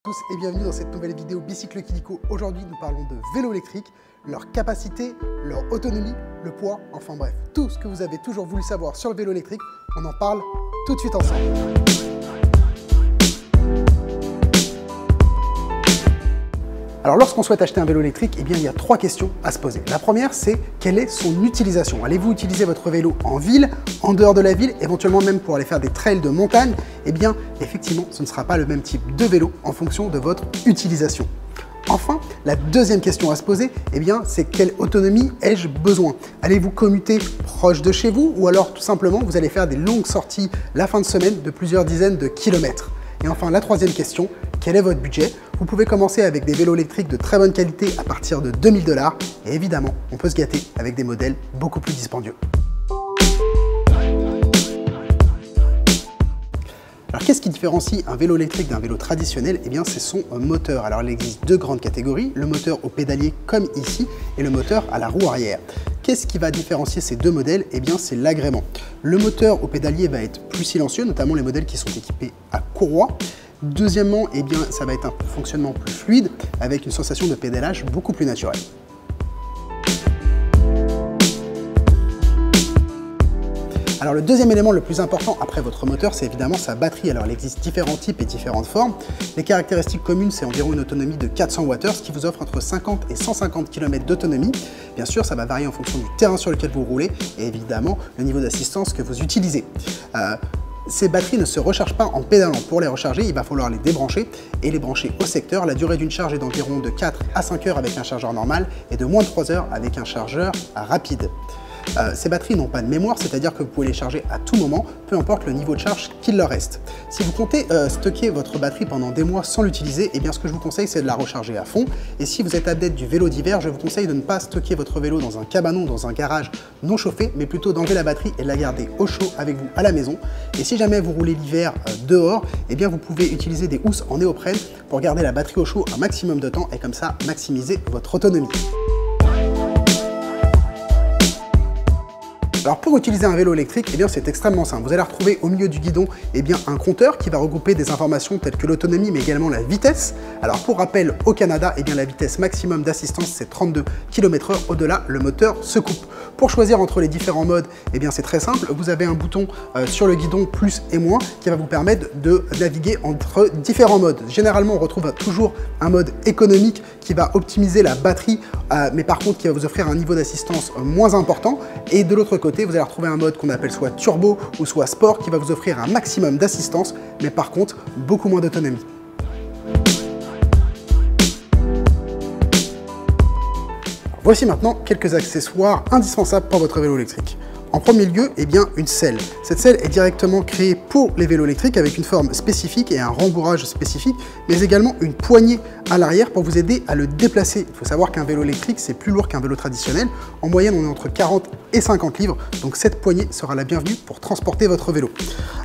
tous et bienvenue dans cette nouvelle vidéo Bicycle Kilico. Aujourd'hui, nous parlons de vélo électrique, leur capacité, leur autonomie, le poids, enfin bref, tout ce que vous avez toujours voulu savoir sur le vélo électrique, on en parle tout de suite ensemble. Alors lorsqu'on souhaite acheter un vélo électrique, eh bien, il y a trois questions à se poser. La première, c'est quelle est son utilisation? Allez-vous utiliser votre vélo en ville, en dehors de la ville, éventuellement même pour aller faire des trails de montagne? Eh bien, effectivement, ce ne sera pas le même type de vélo en fonction de votre utilisation. Enfin, la deuxième question à se poser, eh bien, c'est quelle autonomie ai-je besoin? Allez-vous commuter proche de chez vous ou alors tout simplement vous allez faire des longues sorties la fin de semaine de plusieurs dizaines de kilomètres? Et enfin, la troisième question, quel est votre budget? Vous pouvez commencer avec des vélos électriques de très bonne qualité à partir de 2000 $ et évidemment, on peut se gâter avec des modèles beaucoup plus dispendieux. Alors qu'est-ce qui différencie un vélo électrique d'un vélo traditionnel? Eh bien c'est son moteur. Alors il existe deux grandes catégories, le moteur au pédalier comme ici et le moteur à la roue arrière. Qu'est-ce qui va différencier ces deux modèles? Eh bien c'est l'agrément. Le moteur au pédalier va être plus silencieux, notamment les modèles qui sont équipés à courroie. Deuxièmement, eh bien, ça va être un fonctionnement plus fluide avec une sensation de pédalage beaucoup plus naturelle. Alors le deuxième élément le plus important après votre moteur, c'est évidemment sa batterie. Alors il existe différents types et différentes formes. Les caractéristiques communes, c'est environ une autonomie de 400 Wh, ce qui vous offre entre 50 et 150 km d'autonomie. Bien sûr, ça va varier en fonction du terrain sur lequel vous roulez et évidemment le niveau d'assistance que vous utilisez. Ces batteries ne se rechargent pas en pédalant. Pour les recharger, il va falloir les débrancher et les brancher au secteur. La durée d'une charge est d'environ de 4 à 5 heures avec un chargeur normal et de moins de 3 heures avec un chargeur rapide. Ces batteries n'ont pas de mémoire, c'est-à-dire que vous pouvez les charger à tout moment, peu importe le niveau de charge qu'il leur reste. Si vous comptez stocker votre batterie pendant des mois sans l'utiliser, eh bien ce que je vous conseille, c'est de la recharger à fond. Et si vous êtes adepte du vélo d'hiver, je vous conseille de ne pas stocker votre vélo dans un cabanon, dans un garage non chauffé, mais plutôt d'enlever la batterie et de la garder au chaud avec vous à la maison. Et si jamais vous roulez l'hiver dehors, eh bien vous pouvez utiliser des housses en néoprène pour garder la batterie au chaud un maximum de temps et comme ça maximiser votre autonomie. Alors pour utiliser un vélo électrique, eh bien c'est extrêmement simple. Vous allez retrouver au milieu du guidon eh bien, un compteur qui va regrouper des informations telles que l'autonomie mais également la vitesse. Alors pour rappel, au Canada, eh bien, la vitesse maximum d'assistance c'est 32 km/h. Au-delà, le moteur se coupe. Pour choisir entre les différents modes, eh bien c'est très simple. Vous avez un bouton sur le guidon plus et moins qui va vous permettre de naviguer entre différents modes. Généralement, on retrouve toujours un mode économique qui va optimiser la batterie, mais par contre qui va vous offrir un niveau d'assistance moins important. Et de l'autre côté, vous allez retrouver un mode qu'on appelle soit turbo ou soit sport qui va vous offrir un maximum d'assistance, mais par contre beaucoup moins d'autonomie. Voici maintenant quelques accessoires indispensables pour votre vélo électrique. En premier lieu, eh bien, une selle. Cette selle est directement créée pour les vélos électriques avec une forme spécifique et un rembourrage spécifique, mais également une poignée à l'arrière pour vous aider à le déplacer. Il faut savoir qu'un vélo électrique, c'est plus lourd qu'un vélo traditionnel. En moyenne, on est entre 40 et 50 livres, donc cette poignée sera la bienvenue pour transporter votre vélo.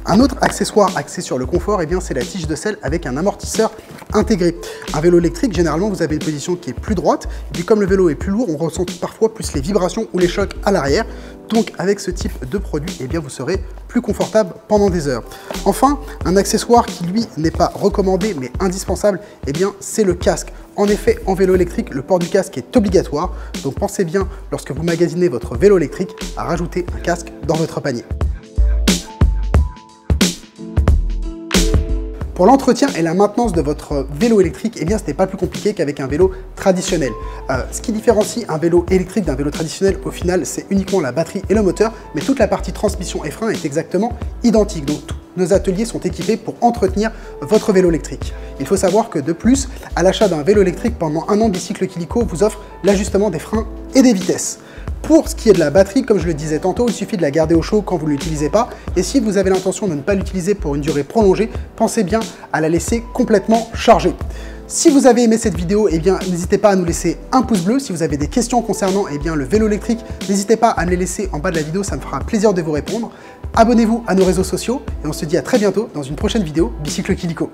Un autre accessoire axé sur le confort, eh bien, c'est la tige de selle avec un amortisseur intégré. Un vélo électrique, généralement, vous avez une position qui est plus droite, et puis comme le vélo est plus lourd, on ressent parfois plus les vibrations ou les chocs à l'arrière. Donc avec ce type de produit, eh bien, vous serez plus confortable pendant des heures. Enfin, un accessoire qui lui n'est pas recommandé mais indispensable, eh bien, c'est le casque. En effet, en vélo électrique, le port du casque est obligatoire. Donc pensez bien, lorsque vous magasinez votre vélo électrique, à rajouter un casque dans votre panier. Pour l'entretien et la maintenance de votre vélo électrique, eh bien, ce n'est pas plus compliqué qu'avec un vélo traditionnel. Ce qui différencie un vélo électrique d'un vélo traditionnel, au final, c'est uniquement la batterie et le moteur, mais toute la partie transmission et frein est exactement identique. Donc, tous nos ateliers sont équipés pour entretenir votre vélo électrique. Il faut savoir que de plus, à l'achat d'un vélo électrique, pendant un an, Bicycle Kilico vous offre l'ajustement des freins et des vitesses. Pour ce qui est de la batterie, comme je le disais tantôt, il suffit de la garder au chaud quand vous ne l'utilisez pas. Et si vous avez l'intention de ne pas l'utiliser pour une durée prolongée, pensez bien à la laisser complètement chargée. Si vous avez aimé cette vidéo, eh bien, n'hésitez pas à nous laisser un pouce bleu. Si vous avez des questions concernant eh bien, le vélo électrique, n'hésitez pas à me les laisser en bas de la vidéo, ça me fera plaisir de vous répondre. Abonnez-vous à nos réseaux sociaux et on se dit à très bientôt dans une prochaine vidéo Bicycle Kilico.